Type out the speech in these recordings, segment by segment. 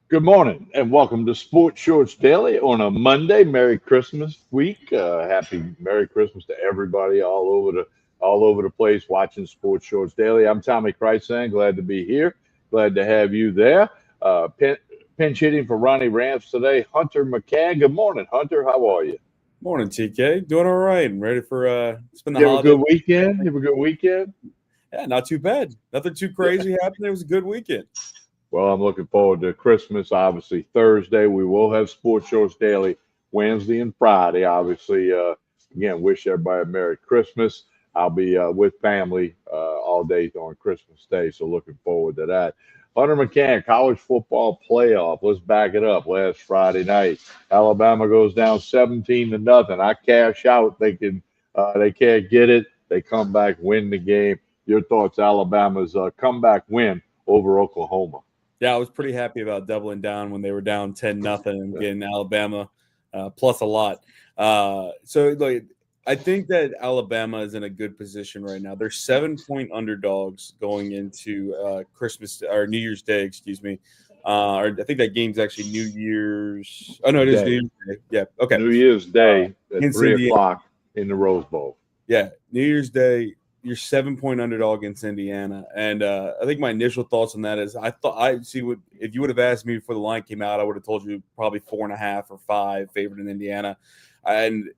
Good morning and welcome to Sports Shorts Daily on a Monday. Merry Christmas week. Happy Merry Christmas to everybody all over the place watching Sports Shorts Daily. I'm Tommy Krysan. Glad to be here. Glad to have you there. Pinch hitting for Ronnie Rams today. Hunter McCann. Good morning, Hunter. How are you? Morning, TK. Doing all right. I'm ready for it's been the You have a holiday. good weekend. You have a good weekend. Yeah, not too bad. Nothing too Yeah. crazy happened. It was a good weekend. Well, I'm looking forward to Christmas. Obviously, Thursday we will have Sports Shorts Daily. Wednesday and Friday, obviously. Again, wish everybody a Merry Christmas. I'll be with family all day on Christmas Day, so looking forward to that. Hunter McCann, college football playoff. Let's back it up. Last Friday night, Alabama goes down 17 to nothing. I cash out thinking they can't get it. They come back, win the game. Your thoughts? Alabama's comeback win over Oklahoma. Yeah, I was pretty happy about doubling down when they were down 10-0 and getting Alabama plus a lot. So I think that Alabama is in a good position right now. They're 7-point underdogs going into Christmas or New Year's Day, excuse me. Or I think that game's actually New Year's. Oh no, it is New Day. Year's Day. Yeah, okay. New Year's Day at Against three Indiana. o'clock in the Rose Bowl. Yeah, New Year's Day, you're 7-point underdog against Indiana, and I think my initial thoughts on that is I thought I see what if you would have asked me before the line came out, I would have told you probably 4.5 or 5 favored in Indiana, and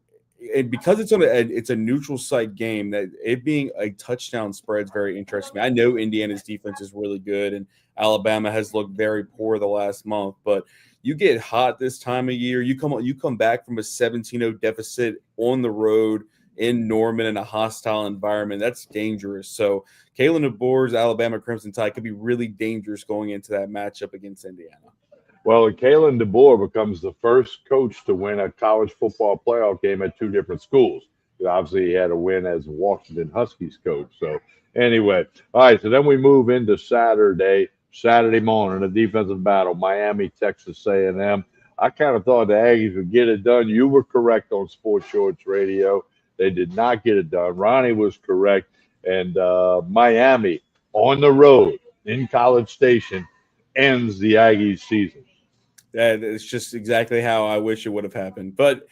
because it's a neutral site game that it being a touchdown spread is very interesting. I know Indiana's defense is really good, and Alabama has looked very poor the last month, but you get hot this time of year. You come back from a 17-0 deficit on the road in Norman in a hostile environment. That's dangerous. So Kalen DeBoer's Alabama Crimson Tide could be really dangerous going into that matchup against Indiana. Well, Kalen DeBoer becomes the first coach to win a college football playoff game at two different schools. Obviously, he had a win as Washington Huskies coach. So, anyway, all right. So then we move into Saturday morning, a defensive battle, Miami, Texas A&M. I kind of thought the Aggies would get it done. You were correct on Sports Shorts Radio. They did not get it done. Ronnie was correct, and Miami on the road in College Station ends the Aggies season. That is just exactly how I wish it would have happened. But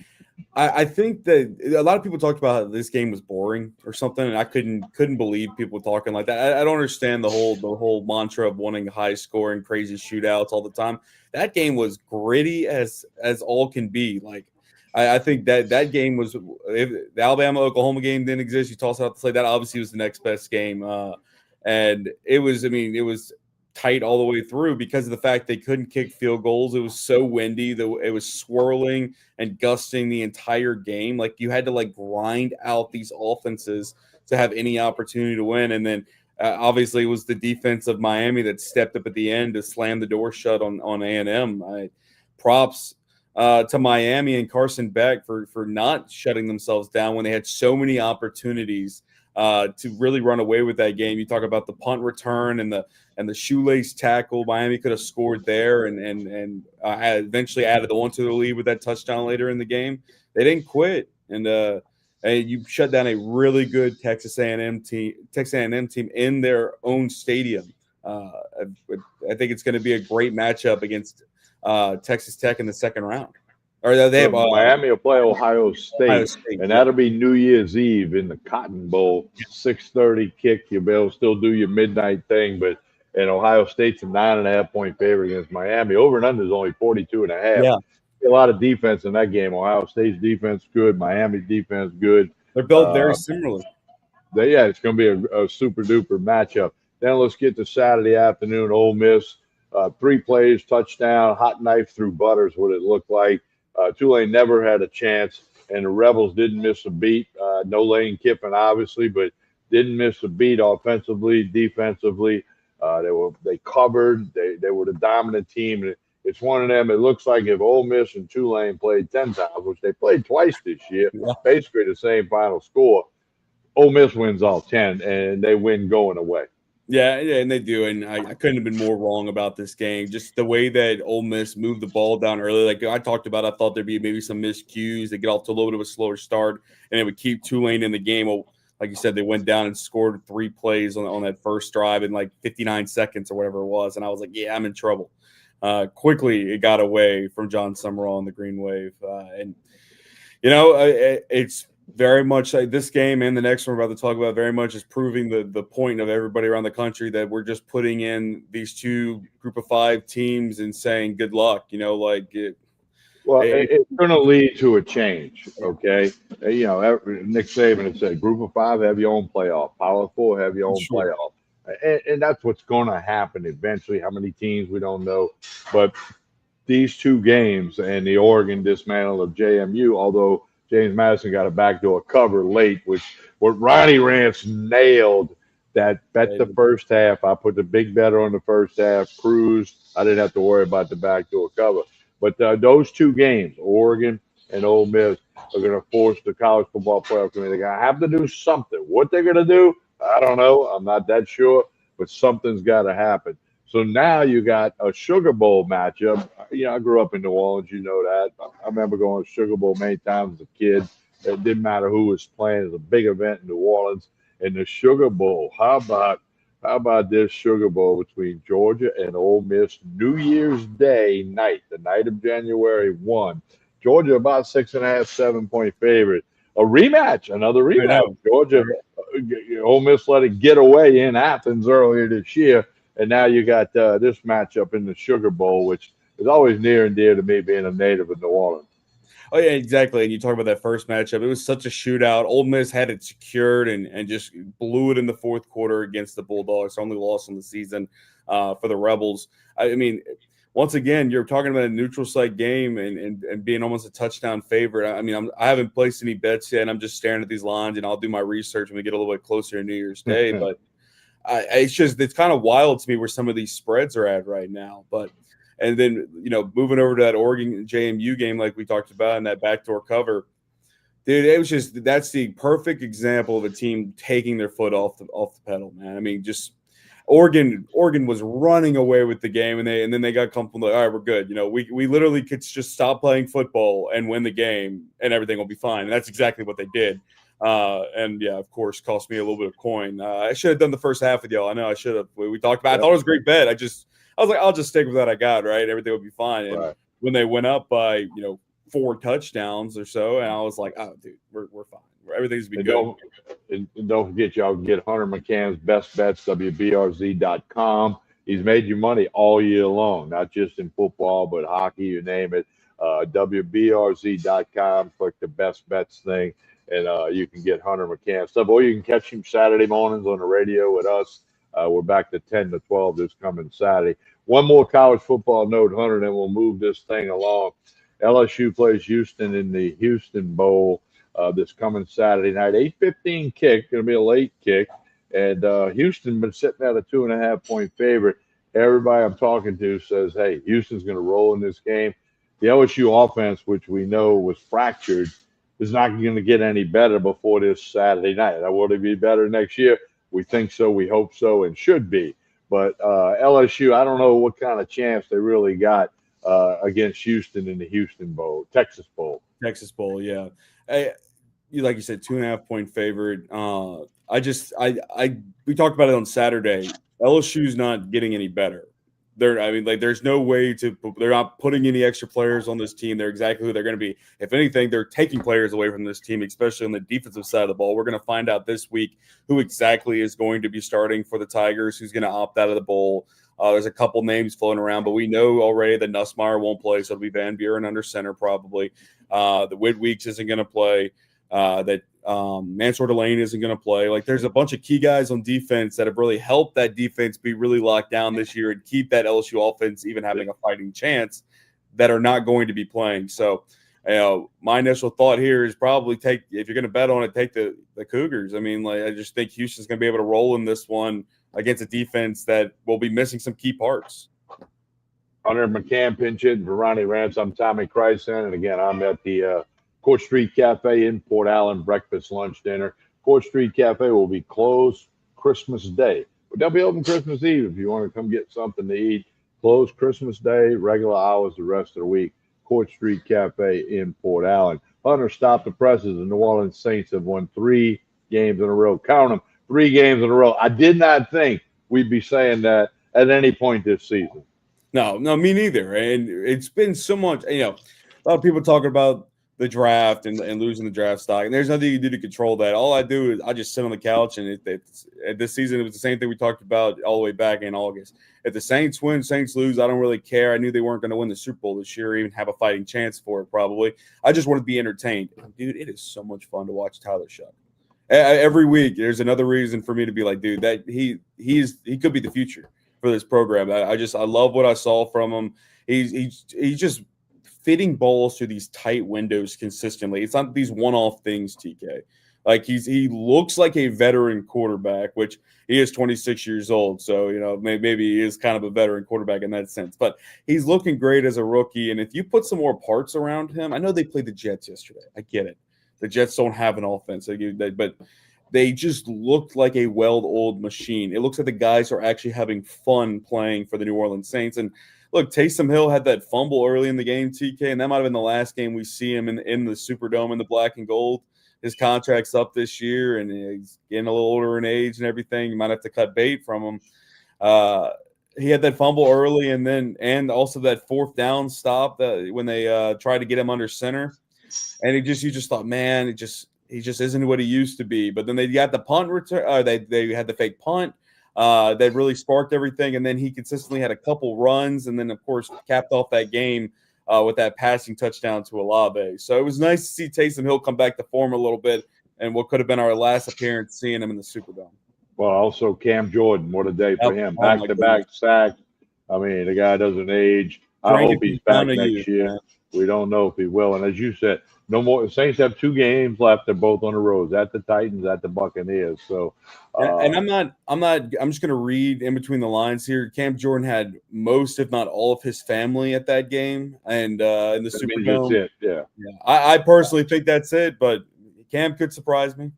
I think that a lot of people talked about how this game was boring or something, and I couldn't believe people talking like that. I don't understand the whole mantra of wanting high scoring, crazy shootouts all the time. That game was gritty as all can be. Like I think that game was if the Alabama Oklahoma game didn't exist. You toss out to say that obviously was the next best game, and it was. I mean, it was tight all the way through because of the fact they couldn't kick field goals. It was so windy, it was swirling and gusting the entire game. Like you had to like grind out these offenses to have any opportunity to win. And then obviously it was the defense of Miami that stepped up at the end to slam the door shut on A&M. Props to Miami and Carson Beck for not shutting themselves down when they had so many opportunities to really run away with that game. You talk about the punt return and the shoelace tackle. Miami could have scored there and eventually added on to the lead with that touchdown later in the game. They didn't quit, and you shut down a really good Texas A&M team in their own stadium. I think it's going to be a great matchup against Texas Tech in the second round. Or they have Miami will play Ohio Ohio State, State. and Yeah. that'll be New Year's Eve in the Cotton Bowl, 6:30 kick. You'll be able to still do your midnight thing, but and Ohio State's a 9.5 point favorite against Miami. Over and under is only 42.5. Yeah. A lot of defense in that game. Ohio State's defense good, Miami's defense good. They're built very Uh, similarly. yeah, it's going to be a super duper matchup. Then let's get to Saturday afternoon. Ole Miss, 3 plays, touchdown, hot knife through butter is what it looked like. Tulane never had a chance, and the Rebels didn't miss a beat. No Lane Kiffin, obviously, but didn't miss a beat offensively, defensively. They covered. They were the dominant team. It's one of them. It looks like if Ole Miss and Tulane played 10 times, which they played twice this year, Yeah. basically the same final score. Ole Miss wins all 10, and they win going away. Yeah, and they do, and I couldn't have been more wrong about this game. Just the way that Ole Miss moved the ball down early, like I talked about, I thought there'd be maybe some miscues. They get off to a little bit of a slower start, and it would keep Tulane in the game. Well, like you said, they went down and scored 3 plays on that first drive in like 59 seconds or whatever it was, and I was like, yeah, I'm in trouble. quickly it got away from John Summerall and the Green Wave. And, it's very much like this game and the next one we're about to talk about very much is proving the point of everybody around the country that we're just putting in these two group of 5 teams and saying good luck. Well, it's going to lead to a change, okay? Nick Saban had said, Group of 5, have your own playoff. Power 4, have your own Sure. playoff. And that's what's going to happen eventually. How many teams, we don't know. But these 2 games and the Oregon dismantle of JMU, although James Madison got a backdoor cover late, which what Ronnie Rance nailed that bet the first half. I put the big better on the first half, cruised. I didn't have to worry about the backdoor cover. But those 2 games, Oregon and Ole Miss, are going to force the college football playoff committee. They're going to have to do something. What they're going to do, I don't know. I'm not that sure, but something's got to happen. So now you got a Sugar Bowl matchup. I grew up in New Orleans. You know that. I remember going to Sugar Bowl many times as a kid. It didn't matter who was playing. It was a big event in New Orleans. And the Sugar Bowl, how about this Sugar Bowl between Georgia and Ole Miss New Year's Day night, the night of January 1? Georgia about 6.5, 7-point favorite. A rematch, another rematch. Georgia, Ole Miss let it get away in Athens earlier this year. And now you got this matchup in the Sugar Bowl, which is always near and dear to me being a native of New Orleans. Oh, yeah, exactly. And you talk about that first matchup. It was such a shootout. Ole Miss had it secured and just blew it in the fourth quarter against the Bulldogs. Only loss on the season for the Rebels. I mean, once again, you're talking about a neutral site game and being almost a touchdown favorite. I mean, I haven't placed any bets yet. I'm just staring at these lines, and I'll do my research when we get a little bit closer to New Year's Day. But it's kind of wild to me where some of these spreads are at right now. And then, moving over to that Oregon JMU game, like we talked about, and that backdoor cover, dude, that's the perfect example of a team taking their foot off the pedal, man. I mean, just Oregon was running away with the game, and then they got comfortable. Like, all right, we're good. We literally could just stop playing football and win the game, and everything will be fine. And that's exactly what they did. And yeah, of course, cost me a little bit of coin. I should have done the first half with y'all. I know I should have. We talked about. I thought it was a great bet. I was like, I'll just stick with what I got, right? Everything will be fine. And when they went up by, 4 touchdowns or so, and I was like, oh, dude, we're fine. Everything's been good. And don't forget, y'all can get Hunter McCann's best bets, WBRZ.com. He's made you money all year long, not just in football, but hockey, you name it. WBRZ.com, click the best bets thing, and you can get Hunter McCann stuff. Or you can catch him Saturday mornings on the radio with us. We're back to 10 to 12 this coming Saturday. One more college football note, Hunter, then we'll move this thing along. LSU plays Houston in the Houston Bowl this coming Saturday night. 8:15 kick, going to be a late kick. And Houston been sitting at a 2.5-point favorite. Everybody I'm talking to says, hey, Houston's going to roll in this game. The LSU offense, which we know was fractured, is not going to get any better before this Saturday night. Now, will it be better next year? We think so, we hope so, and should be. But LSU, I don't know what kind of chance they really got against Houston in the Houston Bowl, Texas Bowl. Texas Bowl, yeah. Like you said, 2.5-point favorite. We talked about it on Saturday. LSU's not getting any better. There's no way they're not putting any extra players on this team. They're exactly who they're going to be. If anything, they're taking players away from this team, especially on the defensive side of the ball. We're going to find out this week who exactly is going to be starting for the Tigers, who's going to opt out of the bowl. There's a couple names floating around, but we know already that Nussmeier won't play, so it'll be Van Buren under center probably. The Whit Weeks isn't going to play. Mansour Delane isn't going to play. Like, there's a bunch of key guys on defense that have really helped that defense be really locked down this year and keep that LSU offense even having a fighting chance that are not going to be playing. So, my initial thought here is probably if you're going to bet on it, take the Cougars. I mean, I just think Houston's going to be able to roll in this one against a defense that will be missing some key parts. Hunter McCann pinch hitting for Ronnie Rance. I'm Tommy Krysan, and again, I'm at the Court Street Cafe in Port Allen, breakfast, lunch, dinner. Court Street Cafe will be closed Christmas Day, but they'll be open Christmas Eve if you want to come get something to eat. Closed Christmas Day, regular hours the rest of the week. Court Street Cafe in Port Allen. Hunter stopped the presses. The New Orleans Saints have won 3 games in a row. Count them, 3 games in a row. I did not think we'd be saying that at any point this season. No, me neither. And it's been so much, a lot of people talking about the draft and losing the draft stock, and there's nothing you can do to control that. All I do is I just sit on the couch, and this season it was the same thing we talked about all the way back in August. If the Saints win, Saints lose, I don't really care. I knew they weren't going to win the Super Bowl this year, or even have a fighting chance for it. Probably, I just want to be entertained, dude. It is so much fun to watch Tyler Shuck. Every week, there's another reason for me to be like, dude, that he could be the future for this program. I love what I saw from him. He's just fitting balls to these tight windows consistently. It's not these one-off things, TK. Like he looks like a veteran quarterback, which he is 26 years old. So, maybe he is kind of a veteran quarterback in that sense. But he's looking great as a rookie. And if you put some more parts around him, I know they played the Jets yesterday. I get it. The Jets don't have an offense, but they just looked like a well-oiled machine. It looks like the guys are actually having fun playing for the New Orleans Saints. And look, Taysom Hill had that fumble early in the game, TK, and that might have been the last game we see him in the Superdome in the black and gold. His contract's up this year, and he's getting a little older in age and everything. You might have to cut bait from him. He had that fumble early, and also that fourth down stop when they tried to get him under center. And you just thought, man, he just isn't what he used to be. But then they got the punt return. They had the fake punt that really sparked everything. And then he consistently had a couple runs, and then of course capped off that game with that passing touchdown to Olave. So it was nice to see Taysom Hill come back to form a little bit, and what could have been our last appearance seeing him in the Superdome. Well, also Cam Jordan, what a day for him! Back-to-back sacks. I mean, the guy doesn't age. I hope he's back next year. Man. We don't know if he will. And as you said, no more. The Saints have 2 games left. They're both on the road. At the Titans, at the Buccaneers. So, and I'm just going to read in between the lines here. Cam Jordan had most, if not all, of his family at that game, and in the Superdome. Yeah. I personally think that's it, but Cam could surprise me.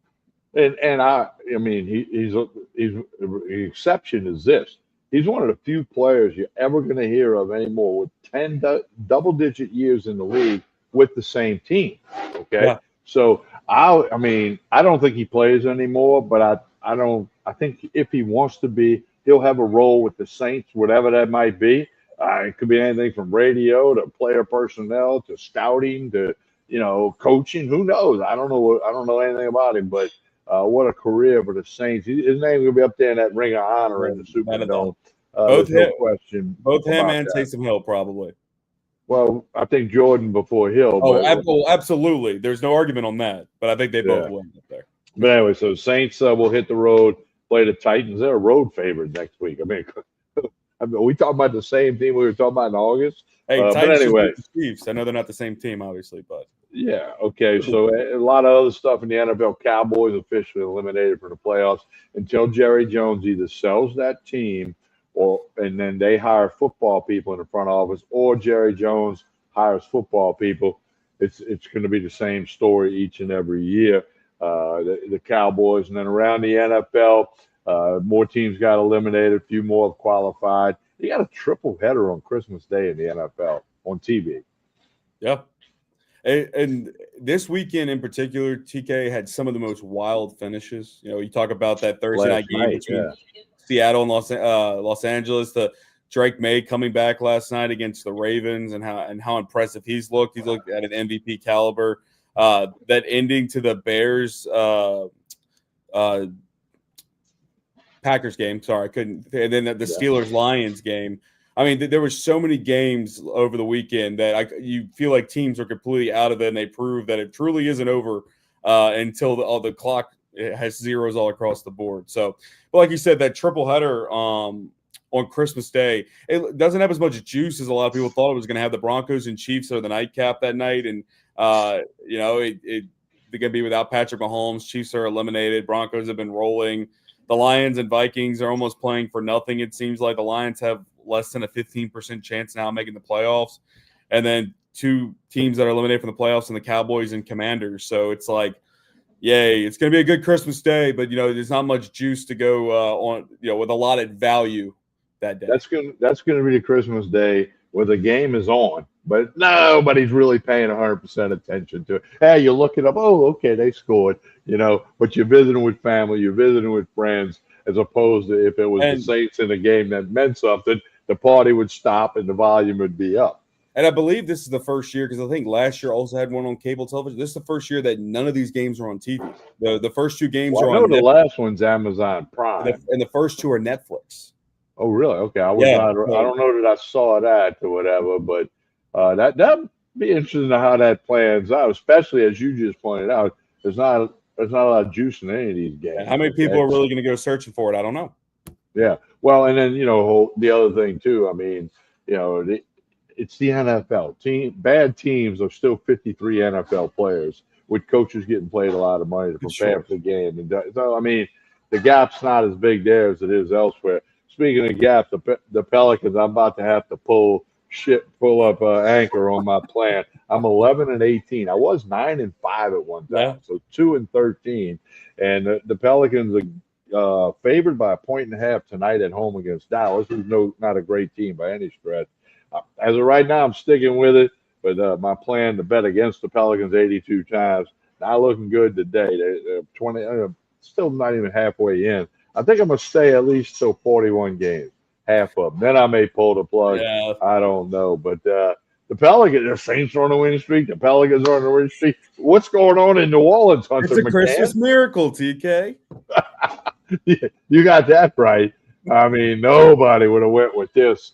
And I mean, he's the exception is this. He's one of the few players you're ever going to hear of anymore with 10 double-digit years in the league with the same team. Okay, yeah. So I don't think he plays anymore, but I think if he wants to be, he'll have a role with the Saints, whatever that might be. It could be anything from radio to player personnel to scouting to coaching. Who knows? I don't know anything about him, but. What a career for the Saints. His name will be up there in that Ring of Honor in the Superdome. Both no question. Both him and Taysom Hill, probably. Well, I think Jordan before Hill. Absolutely. There's no argument on that, but I think they both will up there. But anyway, so Saints will hit the road, play the Titans. They're a road favorite next week. I mean, we talking about the same team we were talking about in August. Hey, but anyway, the Chiefs. I know they're not the same team, obviously, but. Yeah, okay. So a lot of other stuff in the NFL. Cowboys officially eliminated from the playoffs until Jerry Jones either sells that team and then they hire football people in the front office, or Jerry Jones hires football people. It's going to be the same story each and every year. The Cowboys, and then around the NFL, more teams got eliminated, a few more have qualified. You got a triple header on Christmas Day in the NFL on TV. Yeah. And this weekend in particular, TK had some of the most wild finishes. You talk about that Thursday night game between Seattle and Los Angeles. The Drake May coming back last night against the Ravens, and how impressive he's looked. He's looked at an MVP caliber. That ending to the Bears Packers game. Sorry, I couldn't. And then the Steelers Lions game. I mean, there were so many games over the weekend that you feel like teams are completely out of it, and they prove that it truly isn't over until the clock has zeros all across the board. So, but like you said, that triple header on Christmas Day, it doesn't have as much juice as a lot of people thought it was going to have. The Broncos and Chiefs are the nightcap that night, and they're going to be without Patrick Mahomes. Chiefs are eliminated. Broncos have been rolling. The Lions and Vikings are almost playing for nothing. It seems like the Lions have less than a 15% chance now of making the playoffs. And then 2 teams that are eliminated from the playoffs, and the Cowboys and Commanders. So it's like, yay, it's going to be a good Christmas Day, but, there's not much juice to go on, with a lot of value that day. That's going to be the Christmas Day where the game is on, but nobody's really paying 100% attention to it. Hey, you look it up. Oh, okay, they scored, but you're visiting with family, you're visiting with friends, as opposed to if it was the Saints in a game that meant something. the party would stop and the volume would be up. And I believe this is the first year, because I think last year also had one on cable television. This is the first year that none of these games are on TV. The first two games Well, are I know on the Netflix, last one's Amazon Prime. and the first two are Netflix. Oh, really? Okay, I Yeah, don't know that I saw that or whatever, but that'd be interesting to how that plans out. Especially as you just pointed out, there's not a lot of juice in any of these how games. many people Okay, are really going to go searching for it? I don't know. yeah. Well, and then the other thing too. I mean, it's the NFL. Bad teams are still 53 NFL players with coaches getting paid a lot of money to prepare Sure. for the game. And so, I mean, the gap's not as big there as it is elsewhere. Speaking of gap, the Pelicans, I'm about to have to pull up anchor on my plan. I'm 11-18. I was 9-5 at one Yeah. time, so 2-13. And the Pelicans are favored by 1.5 tonight at home against Dallas, who's not a great team by any stretch. As of right now, I'm sticking with it, but my plan to bet against the Pelicans 82 times, not looking good today. They're 20, still not even halfway in. I think I'm going to stay at least till 41 games, half of them. Then I may pull the plug. Yeah. I don't know. But the Pelicans, the Saints are on a winning streak. The Pelicans are on a winning streak. What's going on in New Orleans, Hunter It's a McCann? Christmas miracle, TK. You got that right. I mean, nobody would have went with this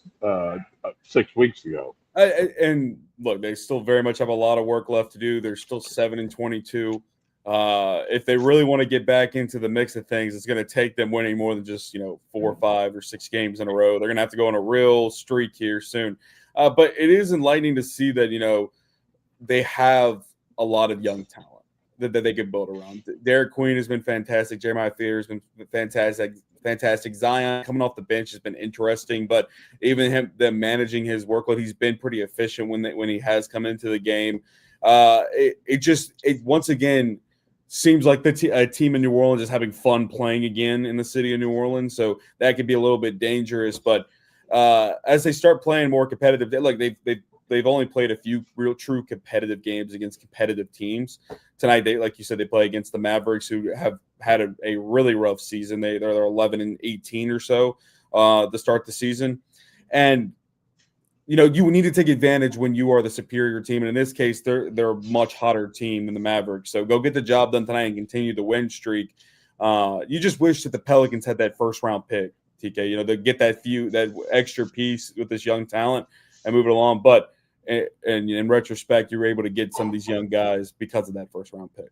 6 weeks ago. And look, they still very much have a lot of work left to do. They're still 7-22. If they really want to get back into the mix of things, it's going to take them winning more than just 4 or 5 or 6 games in a row. They're going to have to go on a real streak here soon. But it is enlightening to see that they have a lot of young talent that they could build around. Derek Queen has been fantastic. Jeremiah Fear has been fantastic. Zion coming off the bench has been interesting, but even them managing his workload, he's been pretty efficient when he has come into the game. It once again seems like a team in New Orleans is having fun playing again in the city of New Orleans, so that could be a little bit dangerous. But as they start playing more competitive, they've only played a few real true competitive games against competitive teams. Tonight, like you said, they play against the Mavericks, who have had a really rough season. They're 11-18 or so to start the season. And you need to take advantage when you are the superior team. And in this case, they're a much hotter team than the Mavericks. So go get the job done tonight and continue the win streak. You just wish that the Pelicans had that first round pick, TK. They get that extra piece with this young talent and move it along. But and in retrospect, you were able to get some of these young guys because of that first round pick.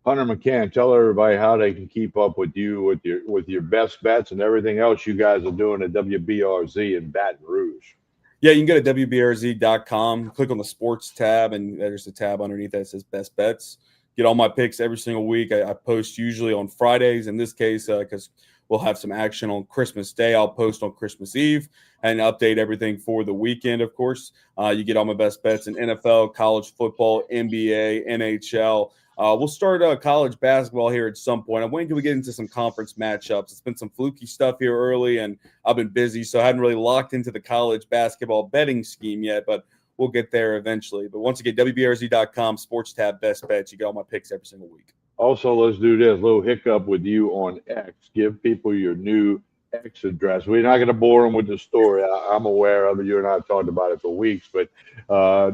Hunter McCann, tell everybody how they can keep up with you with your best bets and everything else you guys are doing at WBRZ in Baton Rouge. Yeah, you can go to WBRZ.com, click on the sports tab, and there's a tab underneath that says best bets. Get all my picks every single week. I post usually on Fridays. In this case, because we'll have some action on Christmas Day, I'll post on Christmas Eve and update everything for the weekend, of course. You get all my best bets in NFL, college football, NBA, NHL. We'll start college basketball here at some point. I'm waiting till we get into some conference matchups. It's been some fluky stuff here early, and I've been busy, so I hadn't really locked into the college basketball betting scheme yet, but we'll get there eventually. But once again, WBRZ.com, sports tab, best bets. You get all my picks every single week. Also, let's do this little hiccup with you on X. Give people your new X address. We're not going to bore them with the story. I'm aware of it. You and I have talked about it for weeks, but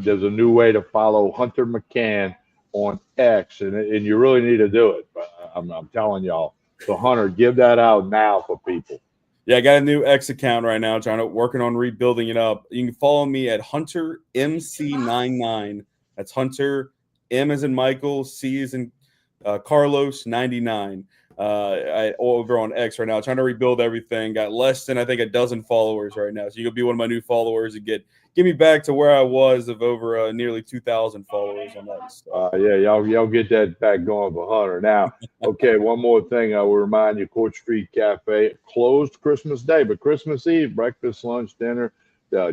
there's a new way to follow Hunter McCann on X, and you really need to do it. I'm telling y'all. So, Hunter, give that out now for people. Yeah, I got a new X account right now, working on rebuilding it up. You can follow me at Hunter MC99. That's Hunter, M as in Michael, C as in Carlos 99. Over on X right now, trying to rebuild everything. Got less than I think a dozen followers right now, so you can be one of my new followers and get me back to where I was of over nearly 2,000 followers on X. Yeah, y'all get that back going for Hunter. Now, okay, one more thing I will remind you: Court Street Cafe closed Christmas Day, but Christmas Eve, breakfast, lunch, dinner.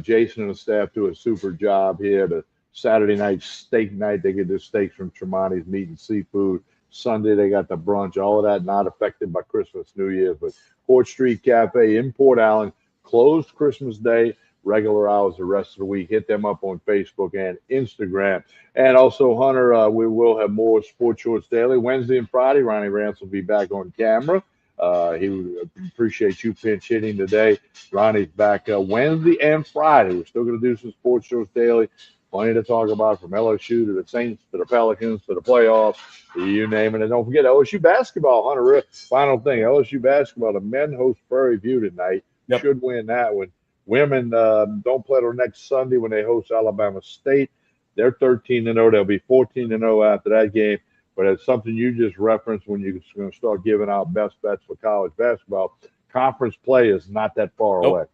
Jason and the staff do a super job here. The Saturday night steak night, they get their steaks from Tremonti's Meat and Seafood. Sunday, they got the brunch. All of that not affected by Christmas, New Year's. But Court Street Cafe in Port Allen closed Christmas Day, regular hours the rest of the week. Hit them up on Facebook and Instagram. And also, Hunter, we will have more Sports Shorts Daily. Wednesday and Friday, Ronnie Rance will be back on camera. He would appreciate you pinch hitting today. Ronnie's back Wednesday and Friday. We're still going to do some sports shows daily. Plenty to talk about, from LSU to the Saints to the Pelicans to the playoffs, you name it. And don't forget LSU basketball, Hunter. Final thing, LSU basketball, the men host Prairie View tonight. Yep. Should win that one. Women don't play till next Sunday when they host Alabama State. They're 13-0. They'll be 14-0 after that game. But it's something you just referenced when you're going to start giving out best bets for college basketball. Conference play is not that far away.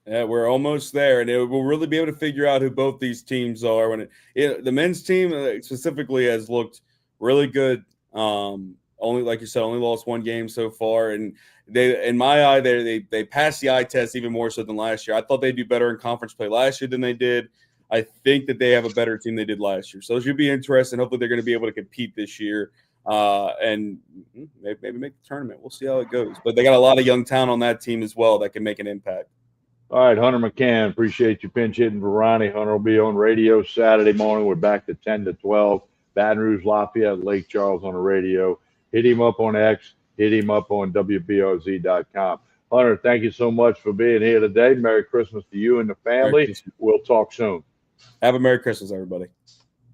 Yeah, we're almost there, and we'll really be able to figure out who both these teams are. When the men's team specifically has looked really good. Only, like you said, only lost one game so far, and they, in my eye, they passed the eye test even more so than last year. I thought they'd do better in conference play last year than they did. I think that they have a better team than they did last year, so it should be interesting. Hopefully, they're going to be able to compete this year and maybe make the tournament. We'll see how it goes. But they got a lot of young talent on that team as well that can make an impact. All right, Hunter McCann, appreciate you pinch hitting for Ronnie. Hunter will be on radio Saturday morning. We're back to 10 to 12. Baton Rouge, Lafayette, Lake Charles on the radio. Hit him up on X. Hit him up on WBRZ.com. Hunter, thank you so much for being here today. Merry Christmas to you and the family. We'll talk soon. Have a Merry Christmas, everybody.